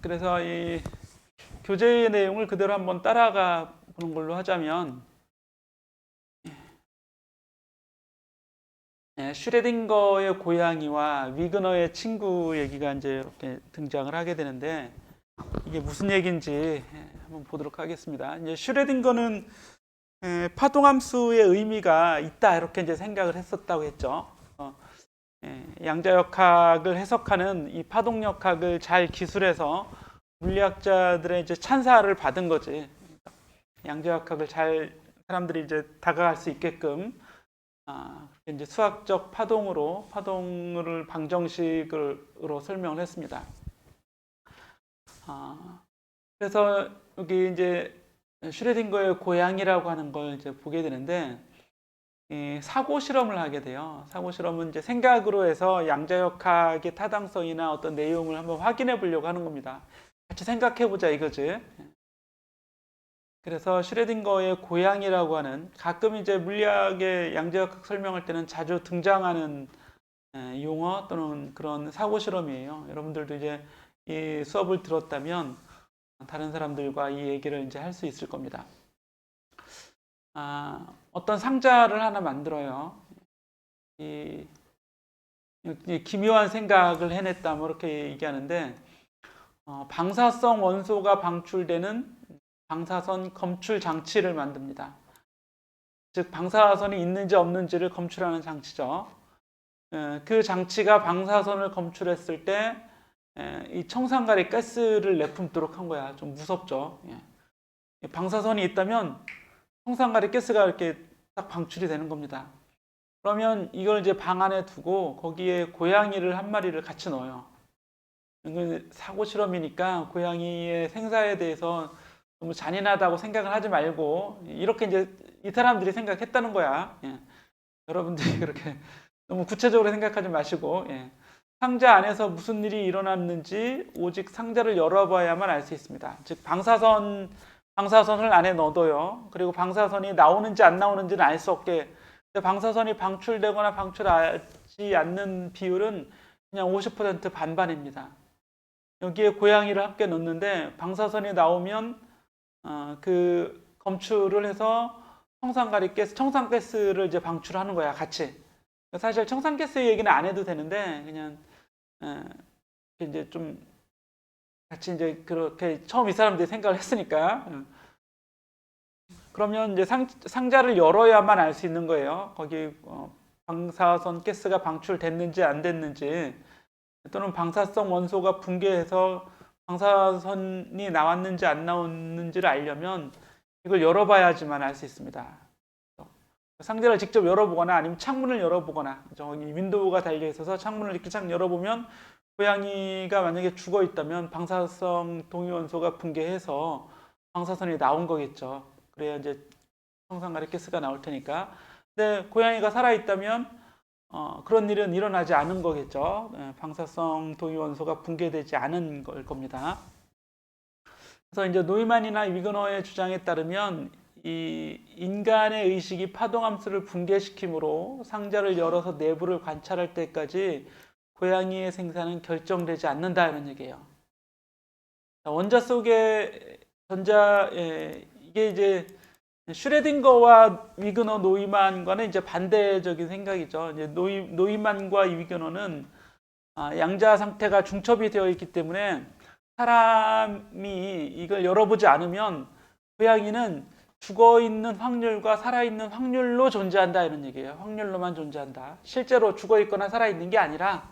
그래서 이 교재의 내용을 그대로 한번 따라가 보는 걸로 하자면, 슈레딩거의 고양이와 위그너의 친구 얘기가 이제 이렇게 등장을 하게 되는데, 이게 무슨 얘기인지 한번 보도록 하겠습니다. 이제 슈레딩거는 파동함수의 의미가 있다 이렇게 이제 생각을 했었다고 했죠. 양자역학을 해석하는 이 파동역학을 잘 기술해서 물리학자들의 이제 찬사를 받은 거지. 양자역학을 잘 사람들이 이제 다가갈 수 있게끔 이제 수학적 파동을 방정식으로 설명을 했습니다. 그래서 여기 이제 슈레딩거의 고양이라고 하는 걸 이제 보게 되는데, 사고 실험을 하게 돼요. 사고 실험은 이제 생각으로 해서 양자역학의 타당성이나 어떤 내용을 한번 확인해 보려고 하는 겁니다. 같이 생각해 보자 이거지. 그래서 슈레딩거의 고양이라고 하는, 가끔 이제 물리학의 양자역학 설명할 때는 자주 등장하는 용어 또는 그런 사고 실험이에요. 여러분들도 이제 이 수업을 들었다면 다른 사람들과 이 얘기를 이제 할 수 있을 겁니다. 어떤 상자를 하나 만들어요. 이 기묘한 생각을 해냈다, 뭐 이렇게 얘기하는데, 방사성 원소가 방출되는 방사선 검출 장치를 만듭니다. 즉 방사선이 있는지 없는지를 검출하는 장치죠. 그 장치가 방사선을 검출했을 때 이 청산가리 가스를 내뿜도록 한 거야. 좀 무섭죠. 방사선이 있다면 청산가리 가스가 이렇게 딱 방출이 되는 겁니다. 그러면 이걸 이제 방 안에 두고 거기에 고양이를 한 마리를 같이 넣어요. 사고 실험이니까 고양이의 생사에 대해서 너무 잔인하다고 생각을 하지 말고, 이렇게 이제 이 사람들이 생각했다는 거야. 여러분들이 그렇게 너무 구체적으로 생각하지 마시고, 상자 안에서 무슨 일이 일어났는지 오직 상자를 열어봐야만 알 수 있습니다. 즉 방사선을 안에 넣어둬요. 그리고 방사선이 나오는지 안 나오는지는 알 수 없게, 방사선이 방출되거나 방출하지 않는 비율은 그냥 50% 반반입니다. 여기에 고양이를 함께 넣는데 방사선이 나오면 그 검출을 해서 청산가스를 이제 방출하는 거야, 같이. 사실 청산가스 얘기는 안 해도 되는데 그냥 이제 좀 같이 이제 그렇게 처음 이 사람들이 생각을 했으니까. 그러면 이제 상자를 열어야만 알 수 있는 거예요. 거기 방사선 가스가 방출됐는지 안 됐는지, 또는 방사성 원소가 붕괴해서 방사선이 나왔는지 안 나왔는지를 알려면 이걸 열어봐야지만 알 수 있습니다. 상자를 직접 열어보거나 아니면 창문을 열어보거나, 저기 윈도우가 달려 있어서 창문을 이렇게 쫙 열어보면 고양이가 만약에 죽어 있다면 방사성 동위원소가 붕괴해서 방사선이 나온 거겠죠. 그래야 이제 청산가리 가스가 나올 테니까. 근데 고양이가 살아 있다면 그런 일은 일어나지 않은 거겠죠. 방사성 동위원소가 붕괴되지 않은 걸 겁니다. 그래서 이제 노이만이나 위그너의 주장에 따르면 이 인간의 의식이 파동함수를 붕괴시키므로 상자를 열어서 내부를 관찰할 때까지 고양이의 생사는 결정되지 않는다, 이런 얘기예요. 원자 속의 이게 이제 슈레딩거와 위그너, 노이만과는 이제 반대적인 생각이죠. 이제 노이만과 위그너는 양자 상태가 중첩이 되어 있기 때문에 사람이 이걸 열어보지 않으면 고양이는 죽어있는 확률과 살아있는 확률로 존재한다, 이런 얘기예요. 확률로만 존재한다. 실제로 죽어있거나 살아있는 게 아니라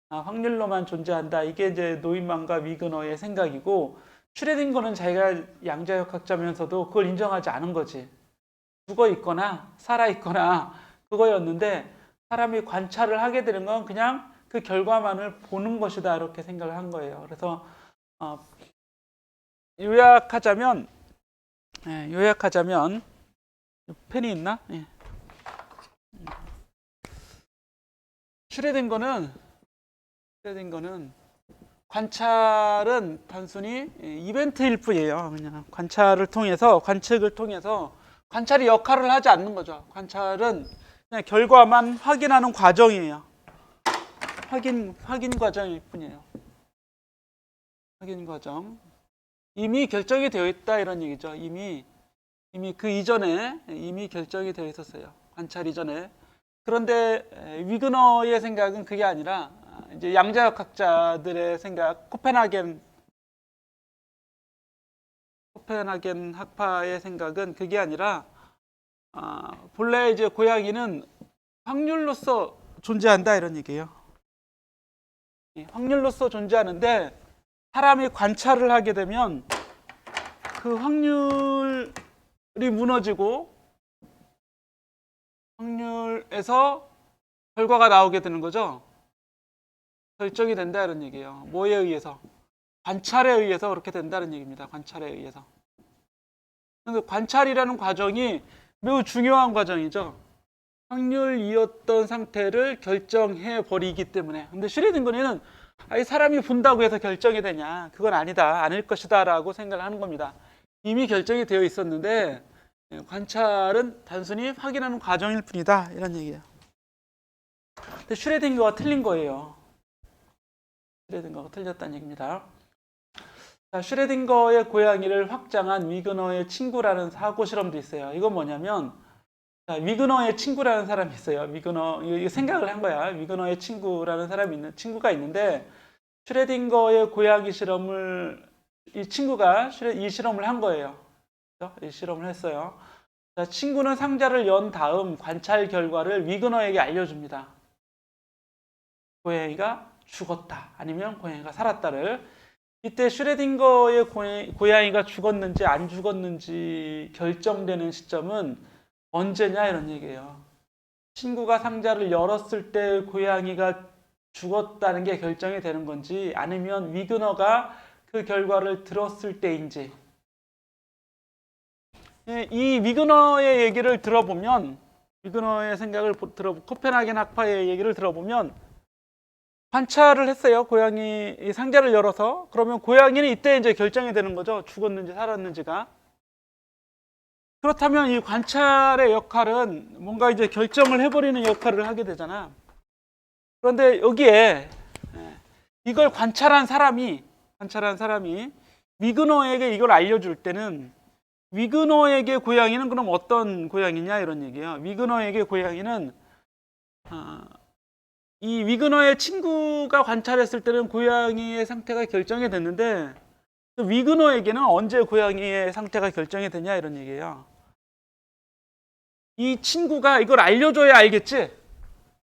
확률로만 존재한다. 이게 이제 노이만과 위그너의 생각이고, 슈레딩거는 자기가 양자역학자면서도 그걸 인정하지 않은 거지. 죽어있거나 살아있거나 그거였는데, 사람이 관찰을 하게 되는 건 그냥 그 결과만을 보는 것이다, 이렇게 생각을 한 거예요. 그래서 요약하자면 펜이 있나? 슈레딩거는 관찰은 단순히 이벤트일 뿐이에요. 그냥 관측을 통해서 관찰이 역할을 하지 않는 거죠. 관찰은 그냥 결과만 확인하는 과정이에요. 확인 과정일 뿐이에요. 확인 과정. 이미 결정이 되어 있다 이런 얘기죠. 이미 그 이전에 이미 결정이 되어 있었어요. 관찰 이전에. 그런데 위그너의 생각은 그게 아니라 이제 양자역학자들의 생각, 코펜하겐 학파의 생각은 그게 아니라 본래 이제 고양이는 확률로서 존재한다 이런 얘기예요. 확률로서 존재하는데 사람이 관찰을 하게 되면 그 확률이 무너지고 확률에서 결과가 나오게 되는 거죠. 결정이 된다 이런 얘기예요. 뭐에 의해서? 관찰에 의해서 그렇게 된다는 얘기입니다. 관찰에 의해서. 그래서 관찰이라는 과정이 매우 중요한 과정이죠. 확률이었던 상태를 결정해 버리기 때문에. 근데 슈레딩거는 사람이 본다고 해서 결정이 되냐? 그건 아니다. 아닐 것이다 라고 생각을 하는 겁니다. 이미 결정이 되어 있었는데 관찰은 단순히 확인하는 과정일 뿐이다 이런 얘기예요. 근데 슈레딩거가 틀린 거예요. 슈레딩거가 틀렸다는 얘기입니다. 자, 슈레딩거의 고양이를 확장한 위그너의 친구라는 사고 실험도 있어요. 이건 뭐냐면 위그너의 친구라는 사람이 있어요. 위그너 이거 생각을 한 거야. 위그너의 친구라는 친구가 있는데 슈레딩거의 고양이 실험을 이 친구가 이 실험을 한 거예요. 이 실험을 했어요. 자, 친구는 상자를 연 다음 관찰 결과를 위그너에게 알려줍니다. 고양이가 죽었다 아니면 고양이가 살았다를. 이때 슈레딩거의 고양이가 죽었는지 안 죽었는지 결정되는 시점은 언제냐 이런 얘기예요. 친구가 상자를 열었을 때 고양이가 죽었다는 게 결정이 되는 건지 아니면 위그너가 그 결과를 들었을 때인지. 이 위그너의 얘기를 들어보면 위그너의 생각을 코펜하겐 학파의 얘기를 들어보면 관찰을 했어요. 고양이 상자를 열어서. 그러면 고양이는 이때 이제 결정이 되는 거죠. 죽었는지 살았는지가. 그렇다면 이 관찰의 역할은 뭔가 이제 결정을 해버리는 역할을 하게 되잖아. 그런데 여기에 이걸 관찰한 사람이 위그너에게 이걸 알려줄 때는 위그너에게 고양이는 그럼 어떤 고양이냐 이런 얘기예요. 위그너에게 고양이는 이 위그너의 친구가 관찰했을 때는 고양이의 상태가 결정이 됐는데 위그너에게는 언제 고양이의 상태가 결정이 되냐 이런 얘기예요. 이 친구가 이걸 알려줘야 알겠지.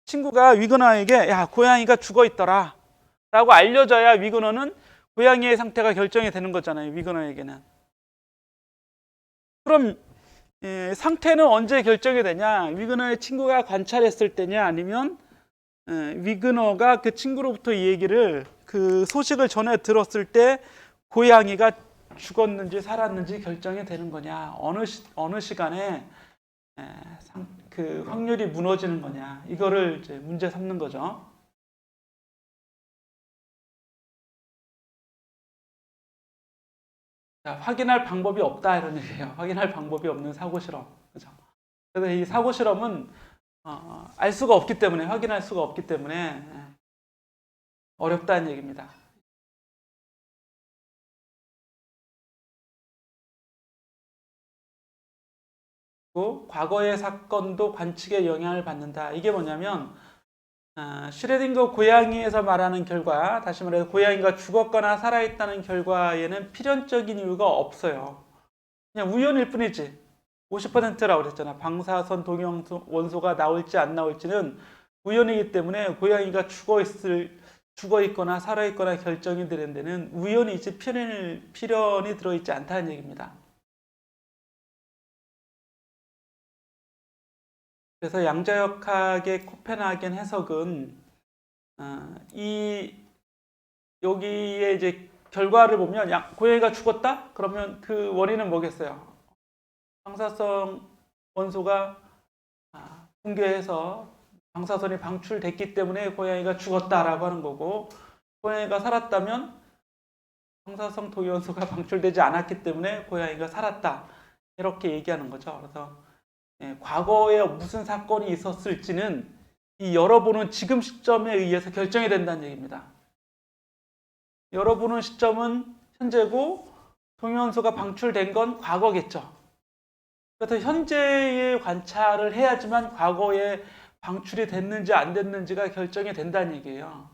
친구가 위그너에게 야 고양이가 죽어 있더라 라고 알려줘야 위그너는 고양이의 상태가 결정이 되는 거잖아요. 위그너에게는. 그럼 상태는 언제 결정이 되냐? 위그너의 친구가 관찰했을 때냐 아니면 위그너가 그 친구로부터 이 얘기를 그 소식을 전해 들었을 때 고양이가 죽었는지 살았는지 결정이 되는 거냐? 어느 시간에 그 확률이 무너지는 거냐? 이거를 이제 문제 삼는 거죠. 자, 확인할 방법이 없다 이런 얘기예요. 확인할 방법이 없는 사고 실험. 그죠? 그래서 이 사고 실험은 알 수가 없기 때문에 확인할 수가 없기 때문에 어렵다는 얘기입니다. 그리고 과거의 사건도 관측에 영향을 받는다. 이게 뭐냐면 슈레딩거 고양이에서 말하는 결과, 다시 말해서 고양이가 죽었거나 살아있다는 결과에는 필연적인 이유가 없어요. 그냥 우연일 뿐이지. 50%라고 그랬잖아. 방사선 동형 원소가 나올지 안 나올지는 우연이기 때문에 고양이가 죽어 있거나 살아 있거나 결정이 되는 데는 우연이지 필연이 들어있지 않다는 얘기입니다. 그래서 양자역학의 코펜하겐 해석은 여기에 이제 결과를 보면 고양이가 죽었다? 그러면 그 원인은 뭐겠어요? 방사성 원소가 붕괴해서 방사선이 방출됐기 때문에 고양이가 죽었다라고 하는 거고, 고양이가 살았다면 방사성 동위원소가 방출되지 않았기 때문에 고양이가 살았다 이렇게 얘기하는 거죠. 그래서 과거에 무슨 사건이 있었을지는 이 열어보는 지금 시점에 의해서 결정이 된다는 얘기입니다. 열어보는 시점은 현재고 동위원소가 방출된 건 과거겠죠. 그래서 현재의 관찰을 해야지만 과거에 방출이 됐는지 안 됐는지가 결정이 된다는 얘기예요.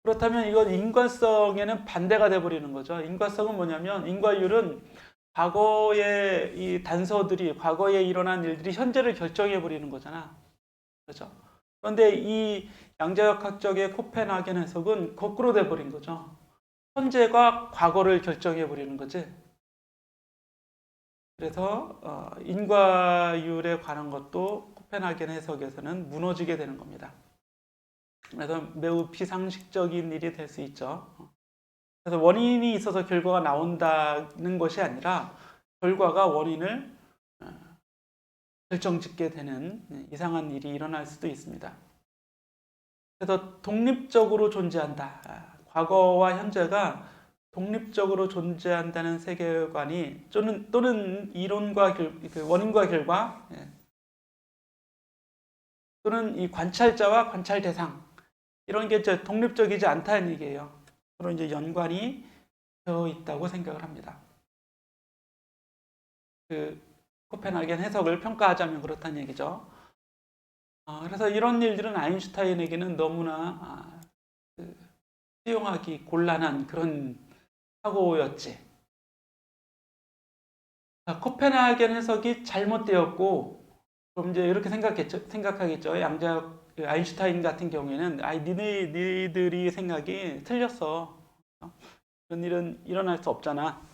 그렇다면 이건 인과성에는 반대가 돼버리는 거죠. 인과성은 뭐냐면 인과율은 과거의 이 단서들이 과거에 일어난 일들이 현재를 결정해 버리는 거잖아. 그렇죠? 그런데 이 양자역학적의 코펜하겐 해석은 거꾸로 돼 버린 거죠. 현재가 과거를 결정해 버리는 거지. 그래서 인과율에 관한 것도 코펜하겐 해석에서는 무너지게 되는 겁니다. 그래서 매우 비상식적인 일이 될 수 있죠. 그래서 원인이 있어서 결과가 나온다는 것이 아니라 결과가 원인을 결정짓게 되는 이상한 일이 일어날 수도 있습니다. 그래서 독립적으로 존재한다. 과거와 현재가 독립적으로 존재한다는 세계관이 또는 이론과 원인과 결과 또는 이 관찰자와 관찰 대상 이런 게 이제 독립적이지 않다는 얘기예요. 서로 이제 연관이 되어 있다고 생각을 합니다. 그 코펜하겐 해석을 평가하자면 그렇다는 얘기죠. 그래서 이런 일들은 아인슈타인에게는 너무나 수용하기 곤란한 그런 사고였지. 코펜하겐 해석이 잘못되었고, 그럼 이제 이렇게 생각하겠죠. 양자 아인슈타인 같은 경우에는 니들이 생각이 틀렸어. 그런 일은 일어날 수 없잖아.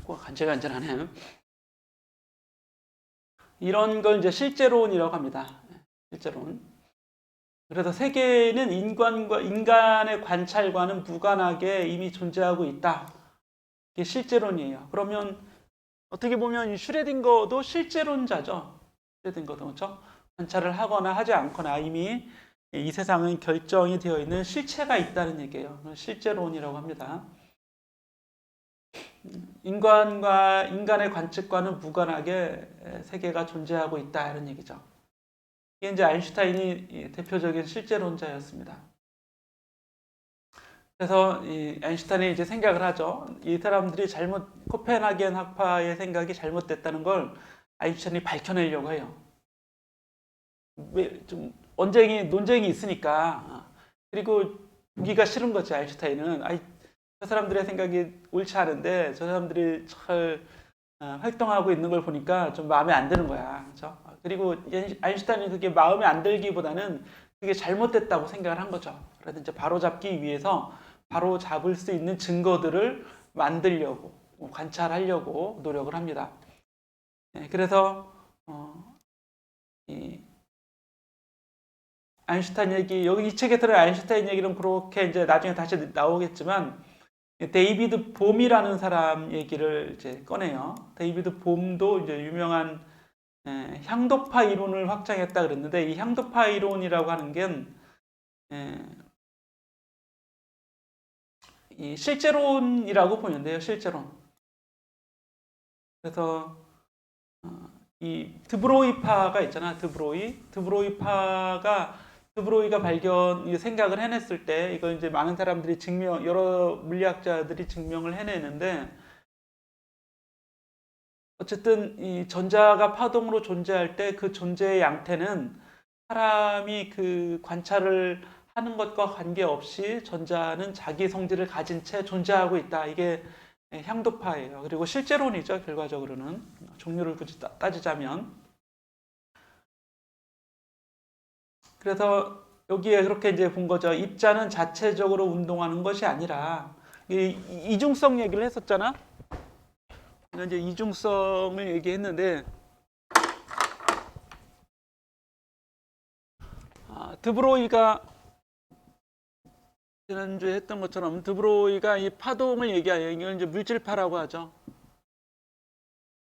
간질간질하네. 이런 걸 이제 실제론이라고 합니다. 실제론. 그래서 세계는 인간의 관찰과는 무관하게 이미 존재하고 있다. 이게 실제론이에요. 그러면 어떻게 보면 이 슈레딩거도 실제론자죠. 슈레딩거도 그렇죠? 관찰을 하거나 하지 않거나 이미 이 세상은 결정이 되어 있는 실체가 있다는 얘기예요. 실제론이라고 합니다. 인간의 관측과는 무관하게 세계가 존재하고 있다 이런 얘기죠. 이게 이제 아인슈타인이 대표적인 실제론자였습니다. 그래서 이 아인슈타인이 이제 생각을 하죠. 이 사람들이 코펜하겐 학파의 생각이 잘못됐다는 걸 아인슈타인이 밝혀내려고 해요. 좀 논쟁이 있으니까. 그리고 보기가 싫은 거지 아인슈타인은. 저 사람들의 생각이 옳지 않은데 저 사람들이 잘 활동하고 있는 걸 보니까 좀 마음에 안 드는 거야. 그렇죠? 그리고 아인슈타인이 그게 마음에 안 들기보다는 그게 잘못됐다고 생각을 한 거죠. 그래서 이제 바로잡기 위해서 바로잡을 수 있는 증거들을 만들려고 관찰하려고 노력을 합니다. 그래서 이 아인슈타인 얘기 여기 이 책에 들어요. 아인슈타인 얘기는 그렇게 이제 나중에 다시 나오겠지만 데이비드 봄이라는 사람 얘기를 이제 꺼내요. 데이비드 봄도 이제 유명한 향도파 이론을 확장했다 그랬는데 이 향도파 이론이라고 하는 게 이 실제론이라고 보면 돼요. 실제론. 그래서 이 드브로이파가 있잖아. 드브로이가 생각을 해냈을 때 이걸 이제 많은 사람들이 여러 물리학자들이 증명을 해내는데 어쨌든 이 전자가 파동으로 존재할 때 그 존재의 양태는 사람이 그 관찰을 하는 것과 관계없이 전자는 자기 성질을 가진 채 존재하고 있다. 이게 향도파예요. 그리고 실제론이죠. 결과적으로는 종류를 굳이 따지자면. 그래서 여기에 그렇게 이제 본 거죠. 입자는 자체적으로 운동하는 것이 아니라 이중성 얘기를 했었잖아. 이제 이중성을 얘기했는데 드브로이가 지난주에 했던 것처럼 드브로이가 이 파동을 얘기해요. 이걸 이제 물질파라고 하죠.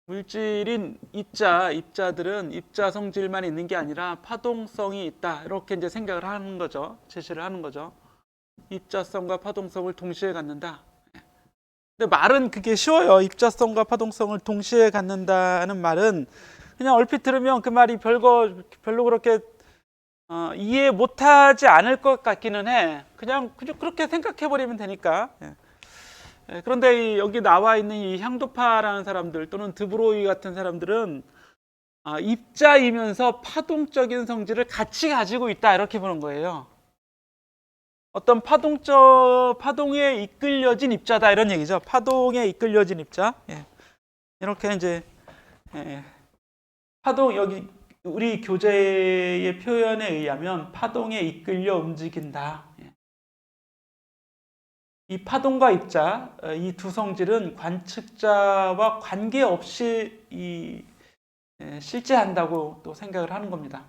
물질인 입자들은 입자 성질만 있는 게 아니라 파동성이 있다. 이렇게 이제 생각을 하는 거죠. 제시를 하는 거죠. 입자성과 파동성을 동시에 갖는다. 근데 말은 그게 쉬워요. 입자성과 파동성을 동시에 갖는다는 말은 그냥 얼핏 들으면 그 말이 별로 그렇게 이해 못하지 않을 것 같기는 해. 그냥 그렇게 생각해 버리면 되니까. 그런데 여기 나와 있는 이 향도파라는 사람들 또는 드브로이 같은 사람들은 입자이면서 파동적인 성질을 같이 가지고 있다 이렇게 보는 거예요. 어떤 파동에 이끌려진 입자다 이런 얘기죠. 파동에 이끌려진 입자. 이렇게 이제 파동 여기 우리 교재의 표현에 의하면 파동에 이끌려 움직인다. 이 파동과 입자, 이 두 성질은 관측자와 관계없이 실제한다고 또 생각을 하는 겁니다.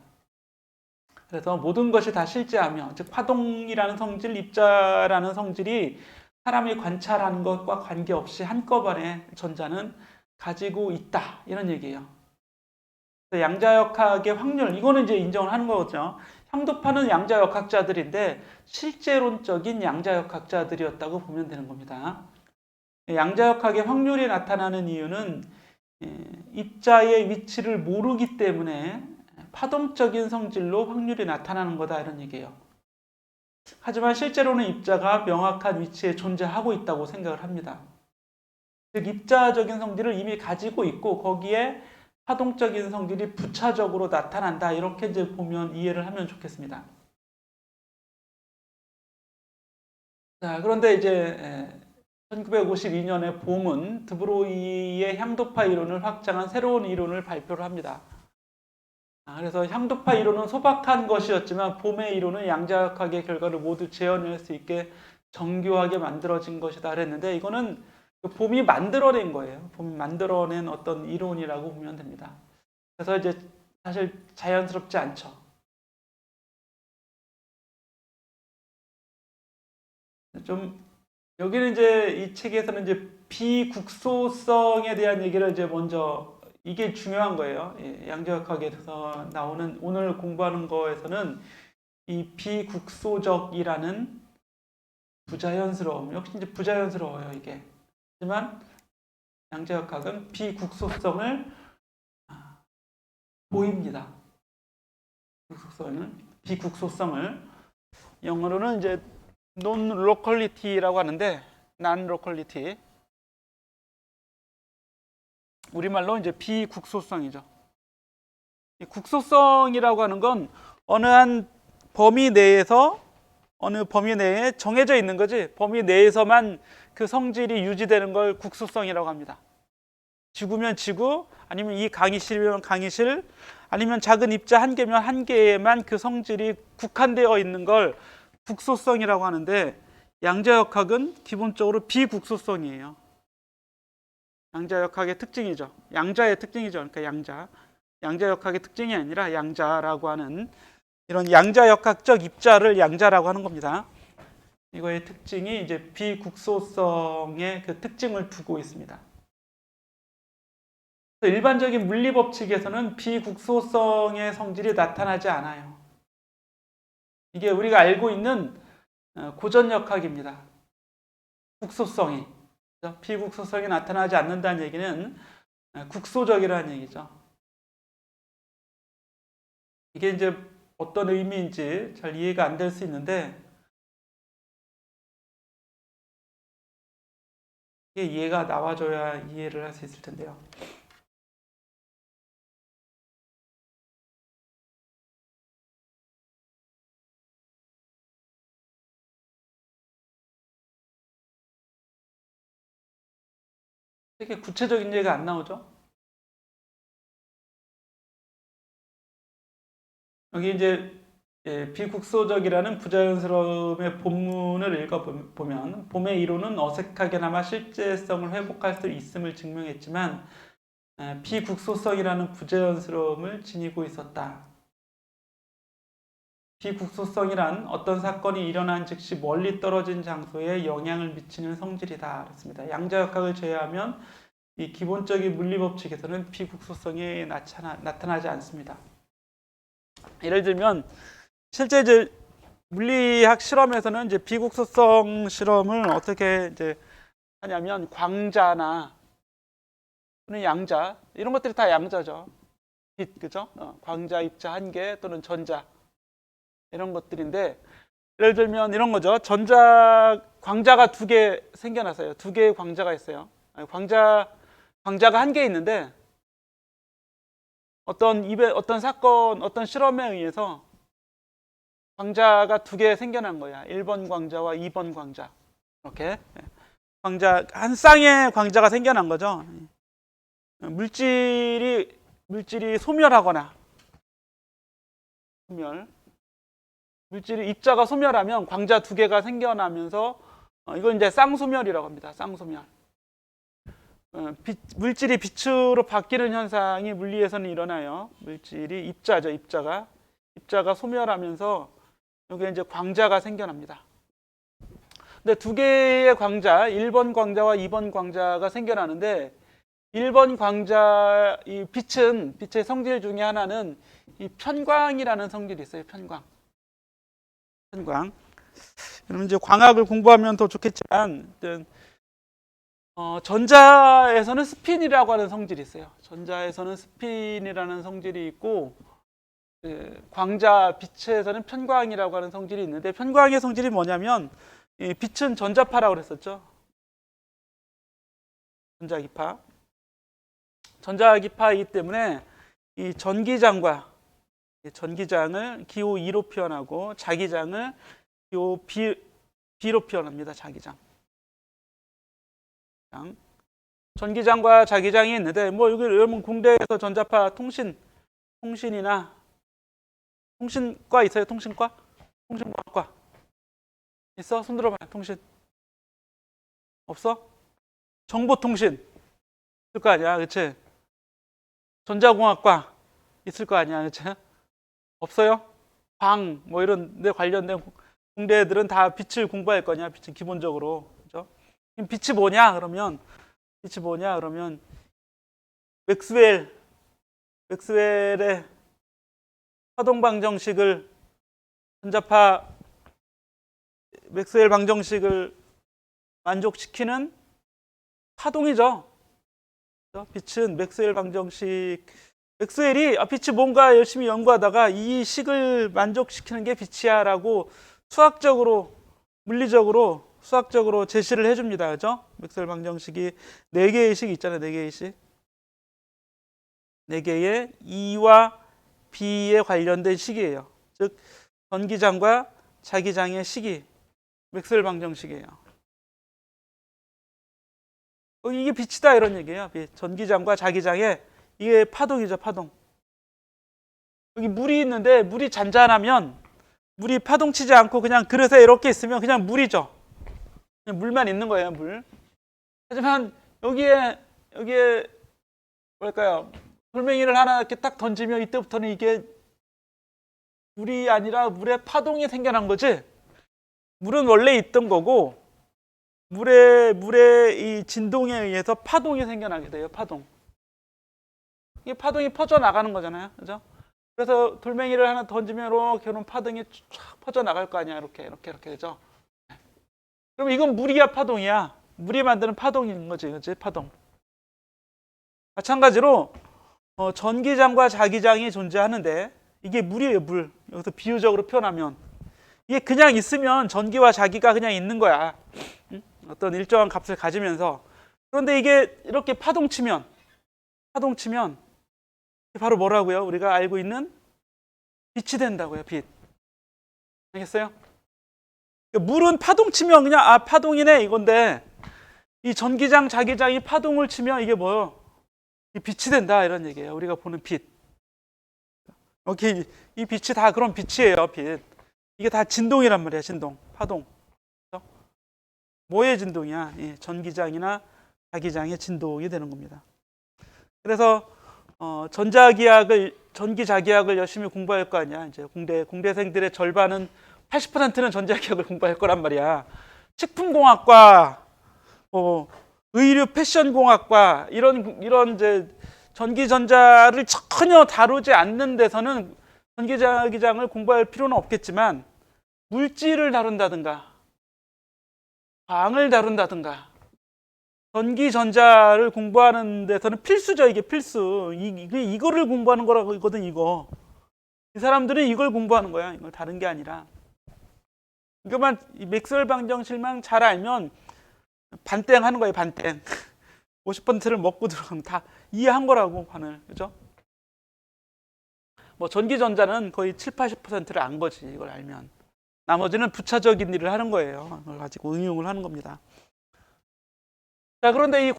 그래서 모든 것이 다 실제하며, 즉 파동이라는 성질, 입자라는 성질이 사람이 관찰하는 것과 관계없이 한꺼번에 전자는 가지고 있다 이런 얘기예요. 양자역학의 확률, 이거는 이제 인정을 하는 거죠. 향도파는 양자역학자들인데 실제론적인 양자역학자들이었다고 보면 되는 겁니다. 양자역학의 확률이 나타나는 이유는 입자의 위치를 모르기 때문에 파동적인 성질로 확률이 나타나는 거다 이런 얘기예요. 하지만 실제로는 입자가 명확한 위치에 존재하고 있다고 생각을 합니다. 즉 입자적인 성질을 이미 가지고 있고 거기에 파동적인 성질이 부차적으로 나타난다 이렇게 이제 보면 이해를 하면 좋겠습니다. 자, 그런데 이제 1952년에 봄은 드브로이의 향도파 이론을 확장한 새로운 이론을 발표를 합니다. 그래서 향도파 이론은 소박한 것이었지만 봄의 이론은 양자역학의 결과를 모두 재현할 수 있게 정교하게 만들어진 것이다 그랬는데 이거는 봄이 만들어낸 거예요. 봄이 만들어낸 어떤 이론이라고 보면 됩니다. 그래서 이제 사실 자연스럽지 않죠. 좀 여기는 이제 이 책에서는 이제 비국소성에 대한 얘기를 이제 먼저 이게 중요한 거예요. 양자역학에서 나오는 오늘 공부하는 거에서는 이 비국소적이라는 부자연스러움 역시 이제 부자연스러워요 이게. 하지만 양자역학은 비국소성을 보입니다. 비국소성을 영어로는 이제 non-locality라고 하는데 non-locality 우리말로 이제 비국소성이죠. 이 국소성이라고 하는 건 어느 한 범위 내에서 어느 범위 내에 정해져 있는 거지 범위 내에서만 그 성질이 유지되는 걸 국소성이라고 합니다. 지구면 지구 아니면 이 강의실이면 강의실 아니면 작은 입자 한 개면 한 개에만 그 성질이 국한되어 있는 걸 국소성이라고 하는데 양자역학은 기본적으로 비국소성이에요. 양자역학의 특징이죠. 양자의 특징이죠. 그러니까 양자역학의 특징이 아니라 양자라고 하는 이런 양자역학적 입자를 양자라고 하는 겁니다. 이거의 특징이 이제 비국소성의 그 특징을 두고 있습니다. 일반적인 물리 법칙에서는 비국소성의 성질이 나타나지 않아요. 이게 우리가 알고 있는 고전역학입니다. 국소성이 비국소성이 나타나지 않는다는 얘기는 국소적이라는 얘기죠. 이게 이제 어떤 의미인지 잘 이해가 안 될 수 있는데 이게 이해가 나와줘야 이해를 할 수 있을 텐데요. 되게 구체적인 예가 안 나오죠? 여기 이제 비국소적이라는 부자연스러움의 본문을 읽어보면 봄의 이론은 어색하게나마 실제성을 회복할 수 있음을 증명했지만 비국소성이라는 부자연스러움을 지니고 있었다. 비국소성이란 어떤 사건이 일어난 즉시 멀리 떨어진 장소에 영향을 미치는 성질이다. 그렇습니다. 양자역학을 제외하면 이 기본적인 물리법칙에서는 비국소성이 나타나지 않습니다. 예를 들면 실제 이제 물리학 실험에서는 이제 비국소성 실험을 어떻게 이제 하냐면 광자나 또는 양자 이런 것들이 다 양자죠. 빛 그죠? 광자 입자 한 개 또는 전자 이런 것들인데, 예를 들면 이런 거죠. 광자가 두 개 생겨났어요. 두 개의 광자가 있어요. 광자가 한 개 있는데 어떤 사건, 어떤 실험에 의해서 광자가 두 개 생겨난 거야. 1번 광자와 2번 광자. 이렇게 한 쌍의 광자가 생겨난 거죠. 물질이 소멸하거나 물질이 입자가 소멸하면 광자 두 개가 생겨나면서 이걸 이제 쌍소멸이라고 합니다. 쌍소멸. 물질이 빛으로 바뀌는 현상이 물리에서는 일어나요. 물질이 입자가 소멸하면서 여기에 이제 광자가 생겨납니다. 근데 두 개의 광자, 1번 광자와 2번 광자가 생겨나는데 1번 광자, 이 빛의 성질 중에 하나는 이 편광이라는 성질이 있어요. 편광. 그럼 이제 광학을 공부하면 더 좋겠지만, 전자에서는 스핀이라고 하는 성질이 있어요. 전자에서는 스핀이라는 성질이 있고, 광자 빛에서는 편광이라고 하는 성질이 있는데, 편광의 성질이 뭐냐면, 이 빛은 전자파라고 그랬었죠. 전자기파이기 때문에 이 전기장을 기호 2로 표현하고 자기장을 기호 B로 표현합니다. 자기장. 전기장과 자기장이 있는데, 뭐 여기 여러분 공대에서 전자파 통신이나 통신과 있어요? 통신과학과 있어? 손 들어봐요. 통신 없어? 정보통신 있을 거 아니야, 그치? 전자공학과 있을 거 아니야, 그치? 없어요? 뭐 이런 데 관련된 공대 애들은 다 빛을 공부할 거냐, 빛은 기본적으로. 그죠? 빛이 뭐냐, 그러면 맥스웰의 파동 방정식을 맥스웰 방정식을 만족시키는 파동이죠. 빛은 맥스웰 방정식, 맥스웰이 빛이 뭔가 열심히 연구하다가 이 식을 만족시키는 게 빛이야라고 수학적으로 제시를 해줍니다. 그죠? 맥스웰 방정식이 4개의 식이 있잖아요. 4개의 식. 4개의 E와 B에 관련된 식이에요. 즉 전기장과 자기장의 식이 맥스웰 방정식이에요. 이게 빛이다 이런 얘기예요. 전기장과 자기장의 이게 파동이죠. 파동. 여기 물이 있는데 물이 잔잔하면 물이 파동치지 않고 그냥 그릇에 이렇게 있으면 그냥 물이죠. 그냥 물만 있는 거예요. 물. 하지만 여기에 뭐랄까요, 돌멩이를 하나 이렇게 딱 던지면 이때부터는 이게 물이 아니라 물의 파동이 생겨난 거지. 물은 원래 있던 거고 물의 이 진동에 의해서 파동이 생겨나게 돼요. 파동. 이게 파동이 퍼져 나가는 거잖아요. 그죠? 그래서 돌멩이를 하나 던지면 이렇게 그런 파동이 쫙 퍼져 나갈 거 아니야. 이렇게 되죠. 그럼 이건 물이야, 파동이야? 물이 만드는 파동인 거지. 그치? 파동. 마찬가지로 전기장과 자기장이 존재하는데 이게 물이에요. 물. 여기서 비유적으로 표현하면 이게 그냥 있으면 전기와 자기가 그냥 있는 거야. 어떤 일정한 값을 가지면서. 그런데 이게 이렇게 파동치면 바로 뭐라고요? 우리가 알고 있는 빛이 된다고요. 빛. 알겠어요? 물은 파동치면 그냥 파동이네 이건데, 이 전기장, 자기장이 파동을 치면 이게 뭐예요? 빛이 된다 이런 얘기예요. 우리가 보는 빛. 이 빛이 다 그런 빛이에요. 빛. 이게 다 진동이란 말이야. 진동, 파동. 뭐의 진동이야? 전기장이나 자기장의 진동이 되는 겁니다. 그래서 전기자기학을 열심히 공부할 거 아니야. 이제 공대생들의 절반은 80%는 전자기학을 공부할 거란 말이야. 식품공학과, 의류 패션공학과 이런 이제 전기전자를 전혀 다루지 않는 데서는 전기자기장을 공부할 필요는 없겠지만, 물질을 다룬다든가 광을 다룬다든가 전기전자를 공부하는 데서는 필수죠. 이게 필수. 이거를 공부하는 거라거든. 이거 이 사람들은 이걸 공부하는 거야. 이걸 다른 게 아니라. 이것만 이 맥스웰 방정식만 잘 알면 반땡 하는 거예요. 반땡. 50%를 먹고 들어가면 다 이해한 거라고 반을. 그죠? 뭐 전기전자는 거의 7, 80%를 안 거지. 이걸 알면. 나머지는 부차적인 일을 하는 거예요. 이걸 가지고 응용을 하는 겁니다. 자, 그런데 이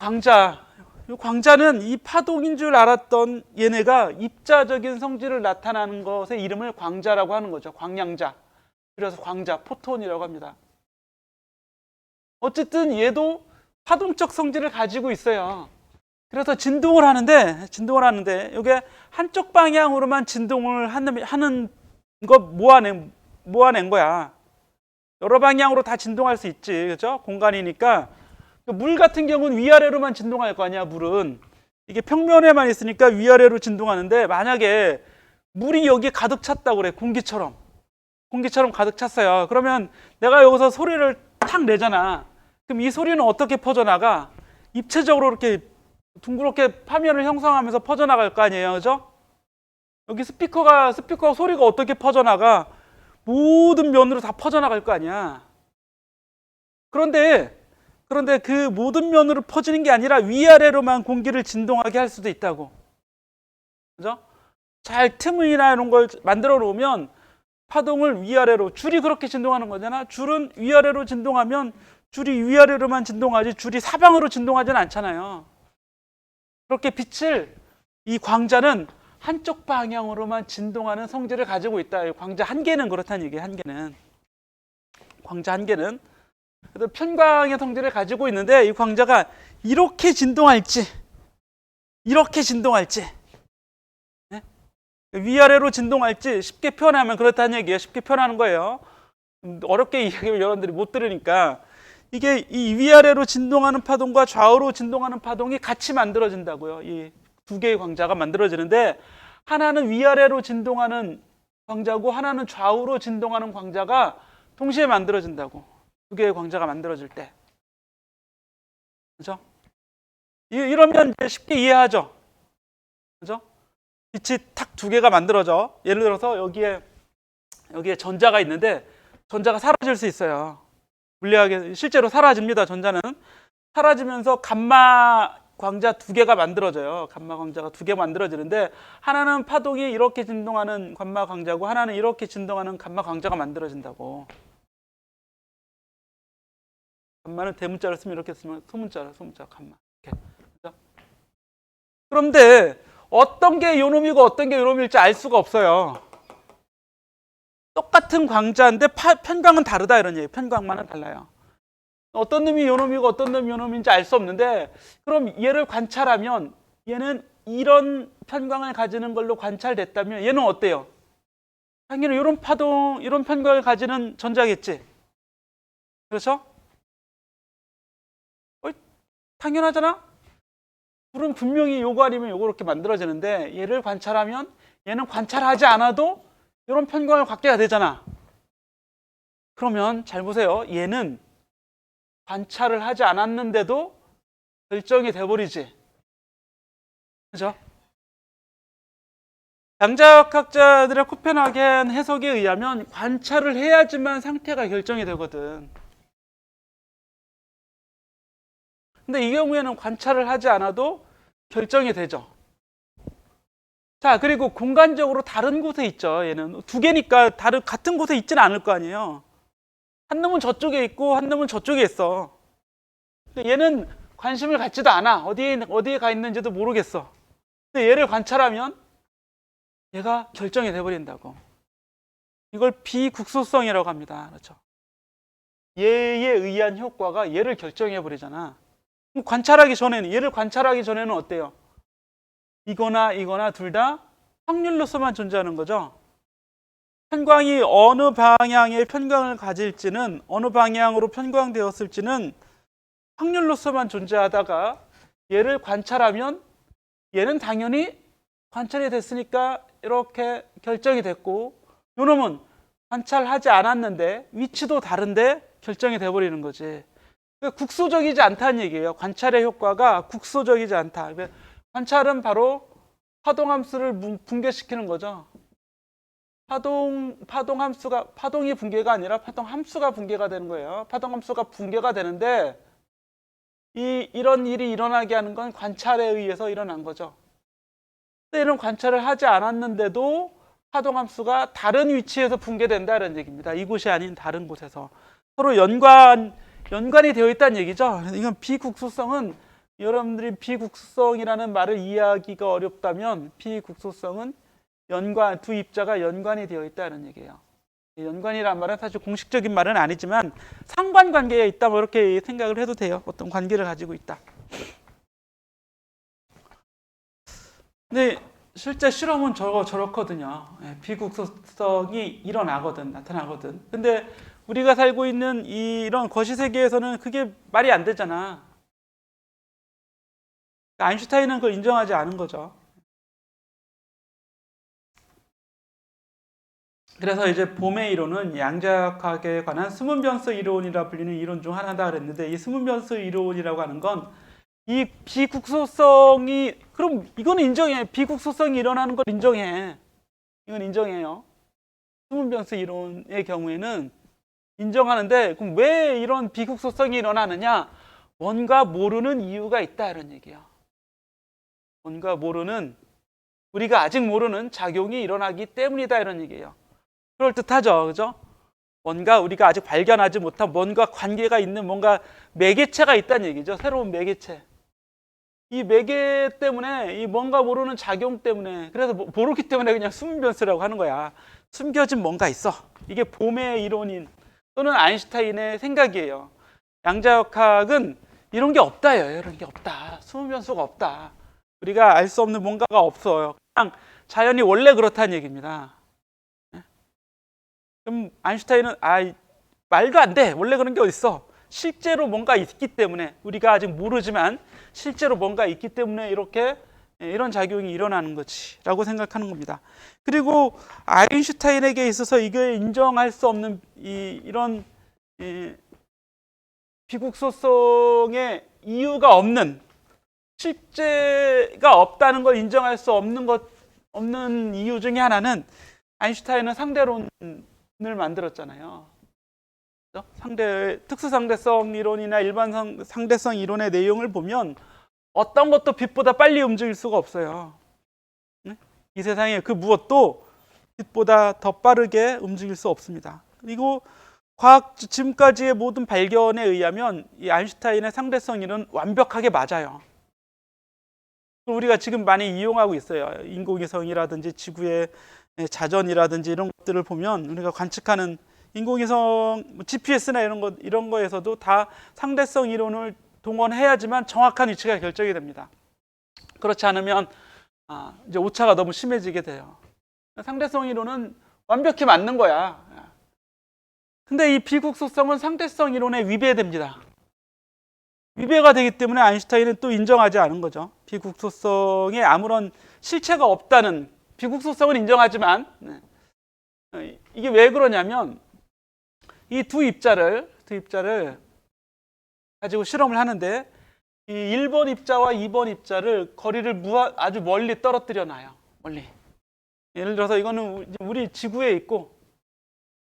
광자는 이 파동인 줄 알았던 얘네가 입자적인 성질을 나타나는 것의 이름을 광자라고 하는 거죠. 광량자. 그래서 광자, 포톤이라고 합니다. 어쨌든 얘도 파동적 성질을 가지고 있어요. 그래서 진동을 하는데 이게 한쪽 방향으로만 진동을 하는 거 모아낸 거야. 여러 방향으로 다 진동할 수 있지. 그죠? 공간이니까. 물 같은 경우는 위아래로만 진동할 거 아니야. 물은 이게 평면에만 있으니까 위아래로 진동하는데, 만약에 물이 여기 가득 찼다고 그래. 공기처럼 가득 찼어요. 그러면 내가 여기서 소리를 탁 내잖아. 그럼 이 소리는 어떻게 퍼져나가? 입체적으로 이렇게 둥그렇게 파면을 형성하면서 퍼져나갈 거 아니에요. 그죠? 여기 스피커 소리가 어떻게 퍼져나가? 모든 면으로 다 퍼져나갈 거 아니야. 그런데 그 모든 면으로 퍼지는 게 아니라 위아래로만 공기를 진동하게 할 수도 있다고. 그죠? 잘 틈이나 이런 걸 만들어 놓으면 파동을 위아래로, 줄이 그렇게 진동하는 거잖아. 줄은 위아래로 진동하면 줄이 위아래로만 진동하지 줄이 사방으로 진동하지는 않잖아요. 그렇게 빛을, 이 광자는 한쪽 방향으로만 진동하는 성질을 가지고 있다. 광자 한 개는 그렇다는 얘기예요. 한 개는. 광자 한 개는. 그래서 편광의 성질을 가지고 있는데, 이 광자가 이렇게 진동할지 네? 위아래로 진동할지 쉽게 표현하면 그렇다는 얘기예요. 쉽게 표현하는 거예요. 어렵게 이야기하면 여러분들이 못 들으니까, 이게 이 위아래로 진동하는 파동과 좌우로 진동하는 파동이 같이 만들어진다고요. 이 두 개의 광자가 만들어지는데, 하나는 위아래로 진동하는 광자고 하나는 좌우로 진동하는 광자가 동시에 만들어진다고. 두 개의 광자가 만들어질 때. 그죠? 이러면 이제 쉽게 이해하죠? 그죠? 빛이 탁 두 개가 만들어져. 예를 들어서 여기에 전자가 있는데, 전자가 사라질 수 있어요. 물리학에 실제로 사라집니다. 전자는 사라지면서 감마 광자 두 개가 만들어져요. 감마 광자가 두 개 만들어지는데, 하나는 파동이 이렇게 진동하는 감마 광자고 하나는 이렇게 진동하는 감마 광자가 만들어진다고. 감마는 대문자를 쓰면 이렇게 쓰면 소문자 감마. 이렇게. 그렇죠? 그런데 어떤 게 요놈이고 어떤 게 요놈일지 알 수가 없어요. 똑같은 광자인데 편광은 다르다, 이런 얘기예요. 편광만은 달라요. 어떤 놈이 요놈이고 어떤 놈이 요놈인지 알 수 없는데, 그럼 얘를 관찰하면 얘는 이런 편광을 가지는 걸로 관찰됐다면 얘는 어때요? 당연히 이런 파동, 이런 편광을 가지는 전자겠지. 그렇죠? 당연하잖아? 불은 분명히 요거 아니면 요거 이렇게 만들어지는데, 얘를 관찰하면 얘는 관찰하지 않아도 이런 편광을 갖게 되잖아. 그러면 잘 보세요. 얘는 관찰을 하지 않았는데도 결정이 돼버리지. 그죠? 양자역학자들의 코펜하겐 해석에 의하면 관찰을 해야지만 상태가 결정이 되거든. 근데 이 경우에는 관찰을 하지 않아도 결정이 되죠. 자, 그리고 공간적으로 다른 곳에 있죠. 얘는 두 개니까 같은 곳에 있지는 않을 거 아니에요. 한 놈은 저쪽에 있고 한 놈은 저쪽에 있어. 근데 얘는 관심을 갖지도 않아. 어디에 가 있는지도 모르겠어. 근데 얘를 관찰하면 얘가 결정이 돼버린다고. 이걸 비국소성이라고 합니다. 그렇죠? 얘에 의한 효과가 얘를 결정해버리잖아. 얘를 관찰하기 전에는 어때요? 이거나 둘 다 확률로서만 존재하는 거죠. 편광이 어느 방향의 편광을 가질지는, 어느 방향으로 편광되었을지는 확률로서만 존재하다가, 얘를 관찰하면 얘는 당연히 관찰이 됐으니까 이렇게 결정이 됐고, 요놈은 관찰하지 않았는데 위치도 다른데 결정이 돼버리는 거지. 국소적이지 않다는 얘기예요. 관찰의 효과가 국소적이지 않다. 관찰은 바로 파동함수를 붕괴시키는 거죠. 파동 함수가, 파동이 붕괴가 아니라 파동 함수가 붕괴가 되는 거예요. 파동 함수가 붕괴가 되는데 이런 일이 일어나게 하는 건 관찰에 의해서 일어난 거죠. 근데 이런 관찰을 하지 않았는데도 파동 함수가 다른 위치에서 붕괴된다는 얘기입니다. 이곳이 아닌 다른 곳에서 서로 연관이 되어 있다는 얘기죠. 이건 비국소성은, 여러분들이 비국소성이라는 말을 이해하기가 어렵다면 비국소성은 두 입자가 연관이 되어 있다는 얘기예요. 연관이란 말은 사실 공식적인 말은 아니지만 상관관계에 있다, 뭐 이렇게 생각을 해도 돼요. 어떤 관계를 가지고 있다. 근데 실제 실험은 저렇거든요. 비국소성이 일어나거든, 나타나거든. 근데 우리가 살고 있는 이런 거시세계에서는 그게 말이 안 되잖아. 아인슈타인은 그걸 인정하지 않은 거죠. 그래서 이제 봄의 이론은 양자역학에 관한 스문변수 이론이라 불리는 이론 중 하나다 그랬는데, 이 스문변수 이론이라고 하는 건 이 비국소성이, 그럼 이건 인정해. 비국소성이 일어나는 걸 인정해. 이건 인정해요. 스문변수 이론의 경우에는 인정하는데, 그럼 왜 이런 비국소성이 일어나느냐? 뭔가 모르는 이유가 있다, 이런 얘기예요. 뭔가 모르는, 우리가 아직 모르는 작용이 일어나기 때문이다, 이런 얘기예요. 그럴듯하죠, 그죠? 뭔가 우리가 아직 발견하지 못한 뭔가 관계가 있는 뭔가 매개체가 있다는 얘기죠. 새로운 매개체. 이 매개 때문에, 이 뭔가 모르는 작용 때문에, 그래서 모르기 때문에 그냥 숨변수라고 하는 거야. 숨겨진 뭔가 있어. 이게 봄의 이론인 또는 아인슈타인의 생각이에요. 양자역학은 이런 게 없다예요. 이런 게 없다. 숨변수가 없다. 우리가 알 수 없는 뭔가가 없어요. 그냥 자연이 원래 그렇다는 얘기입니다. 그럼 아인슈타인은 말도 안 돼. 원래 그런 게 어딨어. 실제로 뭔가 있기 때문에, 우리가 아직 모르지만 실제로 뭔가 있기 때문에 이런 작용이 일어나는 거지 라고 생각하는 겁니다. 그리고 아인슈타인에게 있어서 이게 인정할 수 없는 이런 비국소성의 이유가 없는, 실제가 없다는 걸 인정할 수 없는 이유 중에 하나는, 아인슈타인은 상대론을 만들었잖아요. 특수상대성 이론이나 일반 상대성 이론의 내용을 보면 어떤 것도 빛보다 빨리 움직일 수가 없어요. 이 세상에 그 무엇도 빛보다 더 빠르게 움직일 수 없습니다. 그리고 지금까지의 모든 발견에 의하면 이 아인슈타인의 상대성 이론 완벽하게 맞아요. 우리가 지금 많이 이용하고 있어요. 인공위성이라든지 지구의 자전이라든지 이런 것들을 보면 우리가 관측하는 인공위성, GPS나 이런 거에서도 다 상대성 이론을 동원해야지만 정확한 위치가 결정이 됩니다. 그렇지 않으면 이제 오차가 너무 심해지게 돼요. 상대성 이론은 완벽히 맞는 거야. 근데 이 비국소성은 상대성 이론에 위배됩니다. 위배가 되기 때문에 아인슈타인은 또 인정하지 않은 거죠. 비국소성에 아무런 실체가 없다는, 비국소성은 인정하지만 이게 왜 그러냐면, 이 두 입자를 가지고 실험을 하는데, 이 1번 입자와 2번 입자를 거리를 아주 멀리 떨어뜨려 놔요. 멀리. 예를 들어서 이거는 우리 지구에 있고,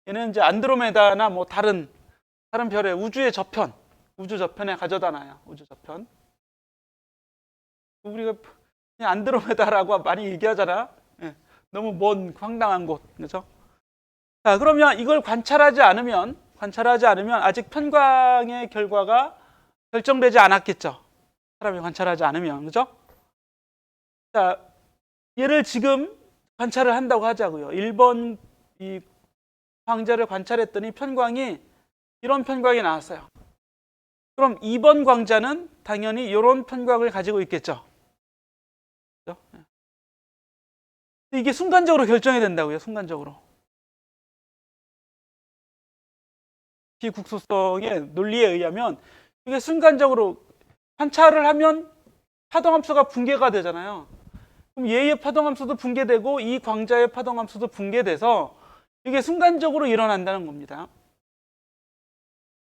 얘는 이제 안드로메다나 뭐 다른 별의 우주 저편에 가져다 놔요. 우주 저편. 우리가 그냥 안드로메다라고 많이 얘기하잖아. 너무 먼 황당한 곳, 그렇죠? 자, 그러면 이걸 관찰하지 않으면 아직 편광의 결과가 결정되지 않았겠죠. 사람이 관찰하지 않으면, 그죠? 자, 얘를 지금 관찰을 한다고 하자고요. 1번 이 광자를 관찰했더니 편광이 이런 편광이 나왔어요. 그럼 2번 광자는 당연히 이런 편광을 가지고 있겠죠. 그죠? 이게 순간적으로 결정이 된다고요. 순간적으로. 비국소성의 논리에 의하면 이게 순간적으로 관찰을 하면 파동함수가 붕괴가 되잖아요. 그럼 얘의 파동함수도 붕괴되고 이 광자의 파동함수도 붕괴돼서 이게 순간적으로 일어난다는 겁니다.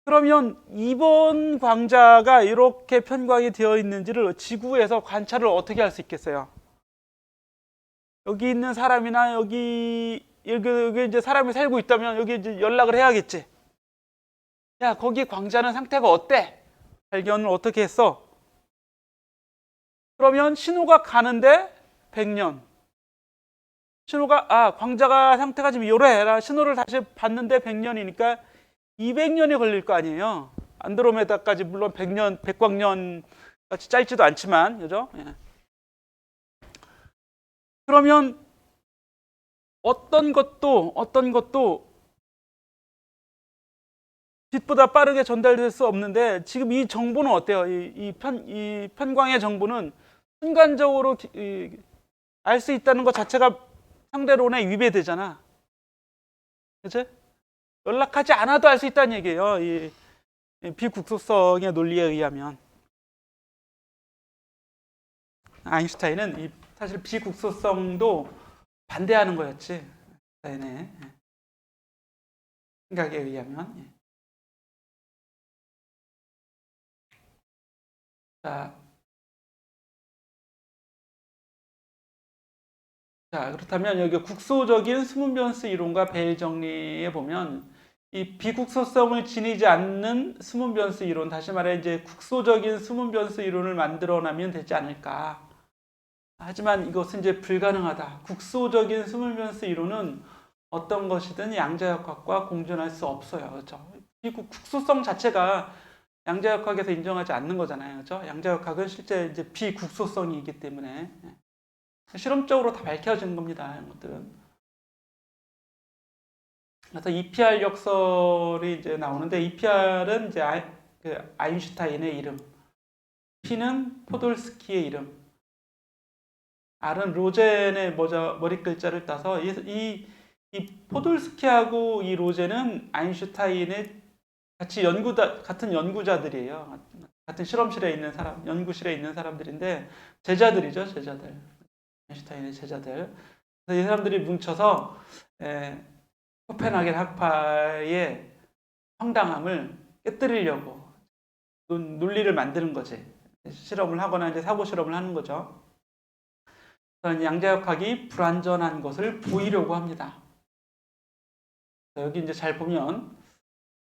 그러면 2번 광자가 이렇게 편광이 되어 있는지를 지구에서 관찰을 어떻게 할 수 있겠어요? 여기 있는 사람이나 여기 여기 이제 사람이 살고 있다면 여기 이제 연락을 해야겠지. 야, 거기 광자는 상태가 어때? 발견을 어떻게 했어? 그러면 신호가 가는데 100년. 신호가 광자가 상태가 지금 이래라. 신호를 다시 봤는데 100년이니까 200년이 걸릴 거 아니에요. 안드로메다까지 물론 100년, 백광년 같이 짧지도 않지만, 그죠? 예. 그러면 어떤 것도 빛보다 빠르게 전달될 수 없는데 지금 이 정보는 어때요? 이 편광의 정보는 순간적으로 알 수 있다는 것 자체가 상대론에 위배되잖아. 그치? 연락하지 않아도 알 수 있다는 얘기예요. 이 비국소성의 논리에 의하면. 아인슈타인은 사실 비국소성도 반대하는 거였지. 아인슈타인의 생각에 의하면. 자, 그렇다면 여기 국소적인 수문변수 이론과 배일 정리에 보면 이 비국소성을 지니지 않는 수문변수 이론, 다시 말해 이제 국소적인 수문변수 이론을 만들어내면 되지 않을까. 하지만 이것은 이제 불가능하다. 국소적인 수문변수 이론은 어떤 것이든 양자역학과 공존할 수 없어요. 그렇죠? 국소성 자체가 양자역학에서 인정하지 않는 거잖아요. 그렇죠? 양자역학은 실제 이제 비국소성이기 때문에 실험적으로 다 밝혀진 겁니다. 이런 것들은. 그래서 EPR 역설이 이제 나오는데 EPR은 이제 아인슈타인의 이름, P는 포돌스키의 이름, R은 로젠의 머리 글자를 따서 이 포돌스키하고 이 로젠은 아인슈타인의 같은 연구자들이에요. 같은 실험실에 있는 사람, 연구실에 있는 사람들인데 제자들이죠, 제자들. 아인슈타인의 제자들. 그래서 이 사람들이 뭉쳐서 코펜하겐 학파의 황당함을 깨뜨리려고 논리를 만드는 거지. 실험을 하거나 이제 사고 실험을 하는 거죠. 그래서 양자역학이 불완전한 것을 보이려고 합니다. 여기 이제 잘 보면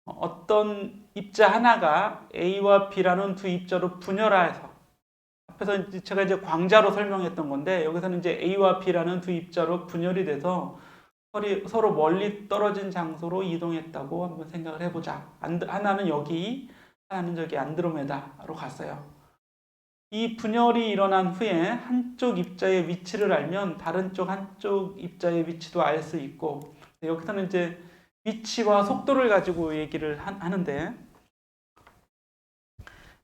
어떤 입자 하나가 A와 B라는 두 입자로 분열해서, 앞에서 제가 이제 광자로 설명했던 건데 여기서는 이제 A와 B라는 두 입자로 분열이 돼서 서로 멀리 떨어진 장소로 이동했다고 한번 생각을 해보자. 하나는 여기, 하나는 저기 안드로메다로 갔어요. 이 분열이 일어난 후에 한쪽 입자의 위치를 알면 다른 한쪽 입자의 위치도 알 수 있고, 여기서는 이제 위치와 속도를 가지고 얘기를 하는데,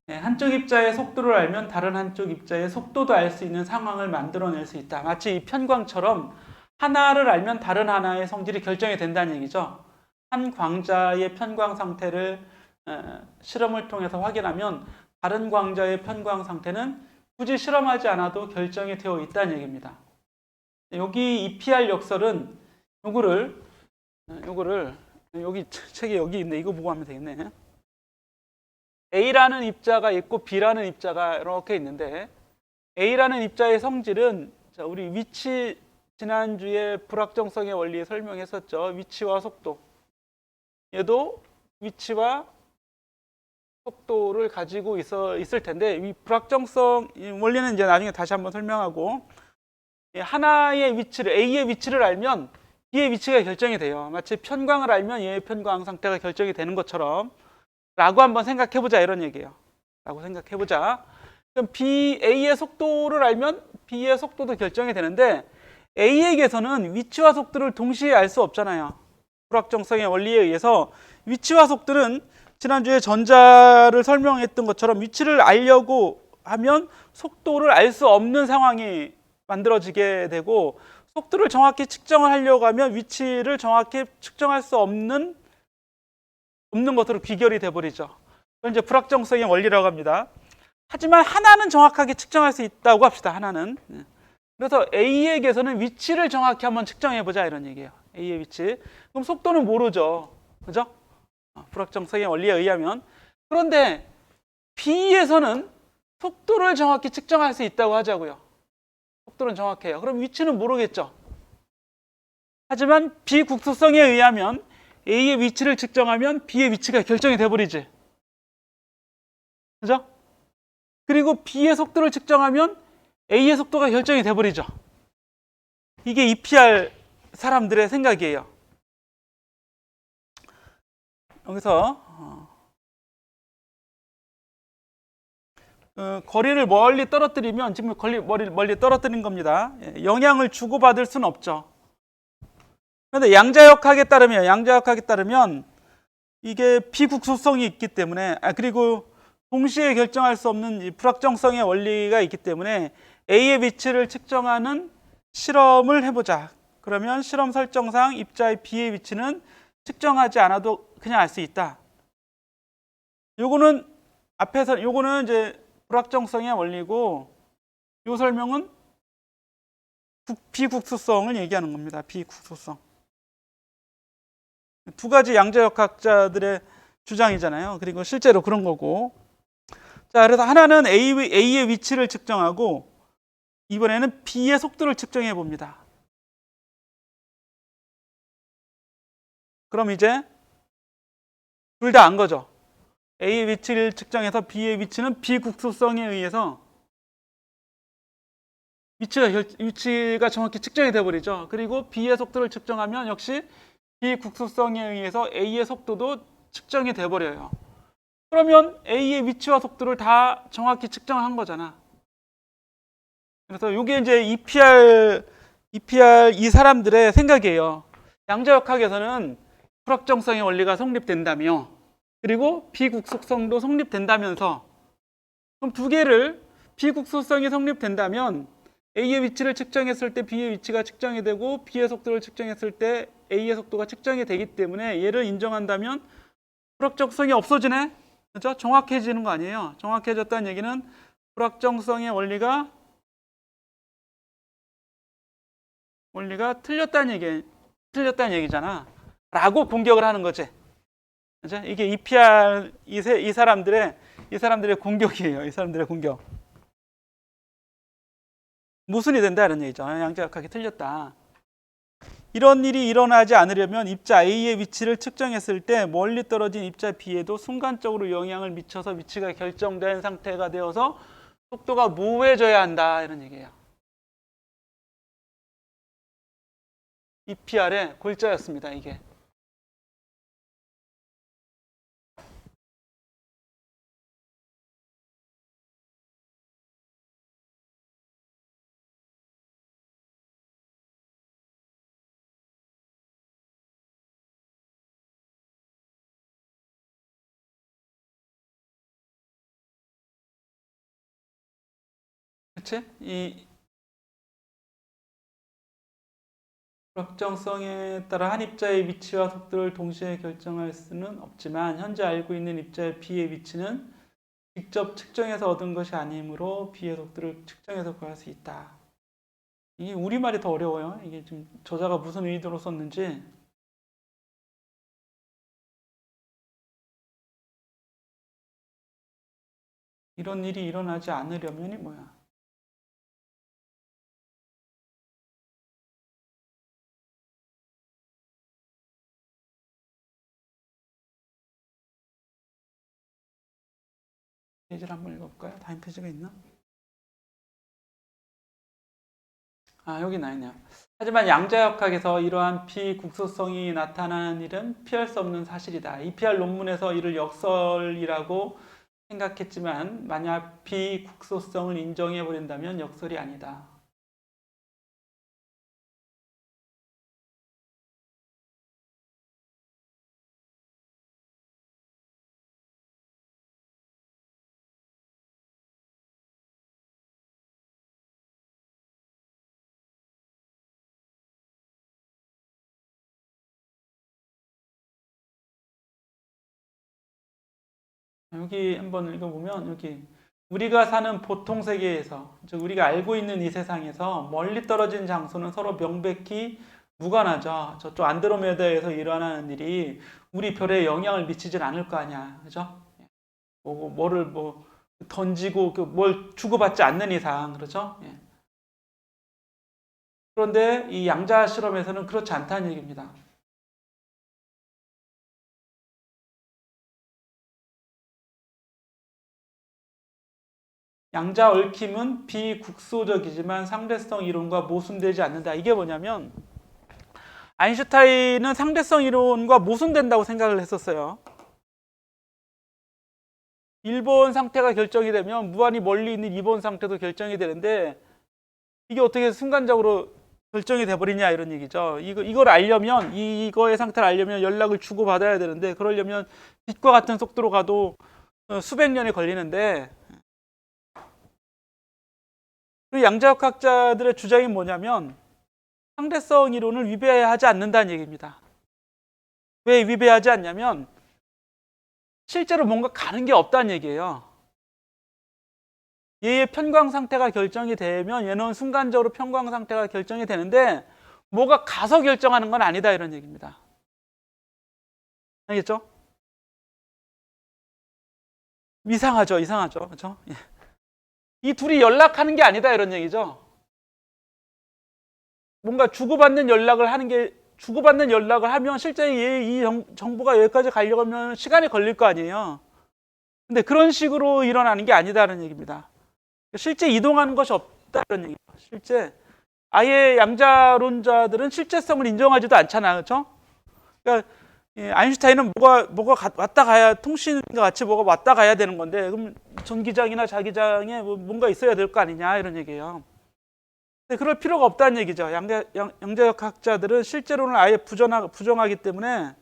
한쪽 입자의 속도를 알면 다른 한쪽 입자의 속도도 알 수 있는 상황을 만들어낼 수 있다. 마치 이 편광처럼 하나를 알면 다른 하나의 성질이 결정이 된다는 얘기죠. 한 광자의 편광 상태를 실험을 통해서 확인하면 다른 광자의 편광 상태는 굳이 실험하지 않아도 결정이 되어 있다는 얘기입니다. 여기 EPR 역설은 요거를 여기 책에 여기 있네. 이거 보고 하면 되겠네. A라는 입자가 있고 B라는 입자가 이렇게 있는데, A라는 입자의 성질은, 자, 우리 위치, 지난주에 불확정성의 원리에 설명했었죠. 위치와 속도. 얘도 위치와 속도를 가지고 있을 텐데, 이 불확정성 원리는 이제 나중에 다시 한번 설명하고, 하나의 위치를, A의 위치를 알면 B의 위치가 결정이 돼요. 마치 편광을 알면 얘의 편광 상태가 결정이 되는 것처럼 라고 한번 생각해보자, 이런 얘기예요. 라고 생각해보자. 그럼 A의 속도를 알면 B의 속도도 결정이 되는데, A에게서는 위치와 속도를 동시에 알 수 없잖아요. 불확정성의 원리에 의해서 위치와 속도는 지난주에 전자를 설명했던 것처럼 위치를 알려고 하면 속도를 알 수 없는 상황이 만들어지게 되고, 속도를 정확히 측정을 하려고 하면 위치를 정확히 측정할 수 없는 것으로 귀결이 돼버리죠. 그건 이제 불확정성의 원리라고 합니다. 하지만 하나는 정확하게 측정할 수 있다고 합시다. 하나는. 그래서 A에게서는 위치를 정확히 한번 측정해보자, 이런 얘기예요. A의 위치. 그럼 속도는 모르죠. 그죠? 불확정성의 원리에 의하면. 그런데 B에서는 속도를 정확히 측정할 수 있다고 하자고요. 속도는 정확해요. 그럼 위치는 모르겠죠. 하지만 비국소성에 의하면 A의 위치를 측정하면 B의 위치가 결정이 돼버리지. 그죠? 그리고 B의 속도를 측정하면 A의 속도가 결정이 돼버리죠. 이게 EPR 사람들의 생각이에요. 여기서 거리를 멀리 떨어뜨리면, 지금 멀리 떨어뜨린 겁니다. 영향을 주고받을 수는 없죠. 그런데 양자역학에 따르면 이게 비국소성이 있기 때문에, 그리고 동시에 결정할 수 없는 이 불확정성의 원리가 있기 때문에 A의 위치를 측정하는 실험을 해보자. 그러면 실험 설정상 입자의 B의 위치는 측정하지 않아도 그냥 알 수 있다. 요거는 이제 불확정성의 원리고, 이 설명은 비국소성을 얘기하는 겁니다. 비국소성. 두 가지 양자역학자들의 주장이잖아요. 그리고 실제로 그런 거고. 자, 그래서 하나는 A의 위치를 측정하고, 이번에는 B의 속도를 측정해 봅니다. 그럼 이제 둘 다 안 거죠. A의 위치를 측정해서 B의 위치는 비국소성에 의해서 위치가 정확히 측정이 돼버리죠. 그리고 B의 속도를 측정하면 역시 비국소성에 의해서 A의 속도도 측정이 돼버려요. 그러면 A의 위치와 속도를 다 정확히 측정한 거잖아. 그래서 이게 이제 EPR 이 사람들의 생각이에요. 양자역학에서는 불확정성의 원리가 성립된다며, 그리고 비국소성도 성립된다면서, 그럼 두 개를, 비국소성이 성립된다면 A의 위치를 측정했을 때 B의 위치가 측정이 되고, B의 속도를 측정했을 때 A의 속도가 측정이 되기 때문에 얘를 인정한다면 불확정성이 없어지네? 그렇죠? 정확해지는 거 아니에요? 정확해졌다는 얘기는 불확정성의 원리가 틀렸다는 얘기잖아. 라고 공격을 하는 거지. 그죠? 이게 EPR 이 사람들의 공격이에요. 이 사람들의 공격. 모순이 된다 이런 얘기죠. 양자역학이 틀렸다. 이런 일이 일어나지 않으려면 입자 A의 위치를 측정했을 때 멀리 떨어진 입자 B에도 순간적으로 영향을 미쳐서 위치가 결정된 상태가 되어서 속도가 모호해져야 한다 이런 얘기예요. EPR의 골자였습니다. 이게. 그치? 이 불확정성에 따라 한 입자의 위치와 속도를 동시에 결정할 수는 없지만 현재 알고 있는 입자의 B의 위치는 직접 측정해서 얻은 것이 아니므로 B의 속도를 측정해서 구할 수 있다. 이게 우리말이 더 어려워요. 이게 지금 저자가 무슨 의도로 썼는지. 이런 일이 일어나지 않으려면이 뭐야? 페이지를 한번 읽어볼까요? 다음 페이지가 있나? 여기 나 있네요. 하지만 양자역학에서 이러한 비국소성이 나타나는 일은 피할 수 없는 사실이다. EPR 논문에서 이를 역설이라고 생각했지만 만약 비국소성을 인정해 버린다면 역설이 아니다. 여기 한번 읽어보면 여기 우리가 사는 보통 세계에서, 즉 우리가 알고 있는 이 세상에서 멀리 떨어진 장소는 서로 명백히 무관하죠. 저쪽 안드로메다에서 일어나는 일이 우리 별에 영향을 미치진 않을 거 아니야, 그죠? 뭐를 던지고 뭘 주고받지 않는 이상, 그렇죠? 예. 그런데 이 양자 실험에서는 그렇지 않다는 얘기입니다. 양자 얽힘은 비국소적이지만 상대성 이론과 모순되지 않는다. 이게 뭐냐면 아인슈타인은 상대성 이론과 모순된다고 생각을 했었어요. 1번 상태가 결정이 되면 무한히 멀리 있는 2번 상태도 결정이 되는데 이게 어떻게 순간적으로 결정이 돼버리냐 이런 얘기죠. 이걸 알려면 이거의 상태를 알려면 연락을 주고 받아야 되는데 그러려면 빛과 같은 속도로 가도 수백 년이 걸리는데 그 양자역학자들의 주장이 뭐냐면 상대성 이론을 위배하지 않는다는 얘기입니다. 왜 위배하지 않냐면 실제로 뭔가 가는 게 없다는 얘기예요. 얘의 편광 상태가 결정이 되면 얘는 순간적으로 편광 상태가 결정이 되는데 뭐가 가서 결정하는 건 아니다 이런 얘기입니다. 알겠죠? 이상하죠. 그렇죠? 이 둘이 연락하는 게 아니다 이런 얘기죠. 뭔가 주고받는 연락을 하면 실제 이 정보가 여기까지 가려면 시간이 걸릴 거 아니에요. 근데 그런 식으로 일어나는 게 아니다라는 얘기입니다. 실제 이동하는 것이 없다는 얘기예요. 실제 아예 양자론자들은 실제성을 인정하지도 않잖아요. 그렇죠? 그러니까 아인슈타인은 뭐가 왔다 가야 통신과 같이 뭐가 왔다 가야 되는 건데 그럼 전기장이나 자기장에 뭔가 있어야 될 거 아니냐 이런 얘기예요. 근데 그럴 필요가 없다는 얘기죠. 양자역학자들은 실제로는 아예 부정하기 때문에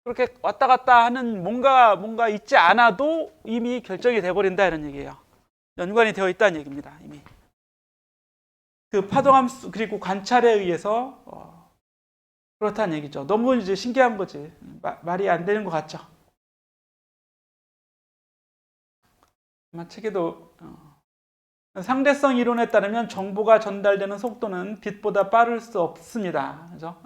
그렇게 왔다 갔다 하는 뭔가 있지 않아도 이미 결정이 돼버린다 이런 얘기예요. 연관이 되어 있다는 얘기입니다. 이미 그 파동함수 그리고 관찰에 의해서 그렇다는 얘기죠. 너무 이제 신기한 거지. 말이 안 되는 것 같죠. 아마 책에도 상대성 이론에 따르면 정보가 전달되는 속도는 빛보다 빠를 수 없습니다. 그죠?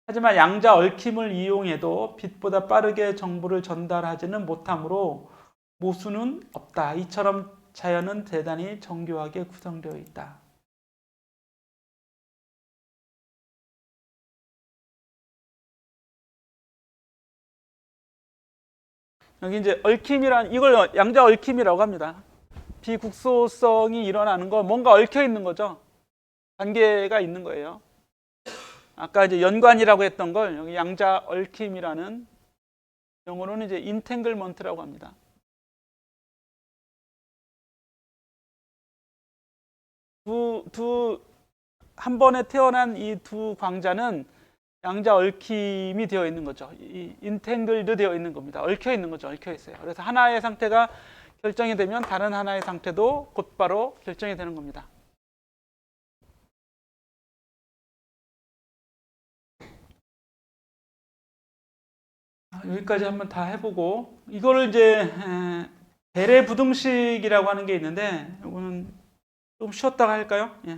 하지만 양자 얽힘을 이용해도 빛보다 빠르게 정보를 전달하지는 못하므로 모순은 없다. 이처럼 자연은 대단히 정교하게 구성되어 있다. 여기 이제 이걸 양자 얽힘이라고 합니다. 비국소성이 일어나는 거 뭔가 얽혀 있는 거죠. 관계가 있는 거예요. 아까 이제 연관이라고 했던 걸 여기 양자 얽힘이라는 영어로는 이제 인탱글먼트라고 합니다. 한 번에 태어난 이 두 광자는 양자 얽힘이 되어 있는 거죠. 인탱글드 되어 있는 겁니다. 얽혀 있는 거죠. 얽혀 있어요. 그래서 하나의 상태가 결정이 되면 다른 하나의 상태도 곧바로 결정이 되는 겁니다. 여기까지 한번 다 해보고 이거를 이제 배례 부등식이라고 하는 게 있는데 이거는 좀 쉬었다가 할까요? 예.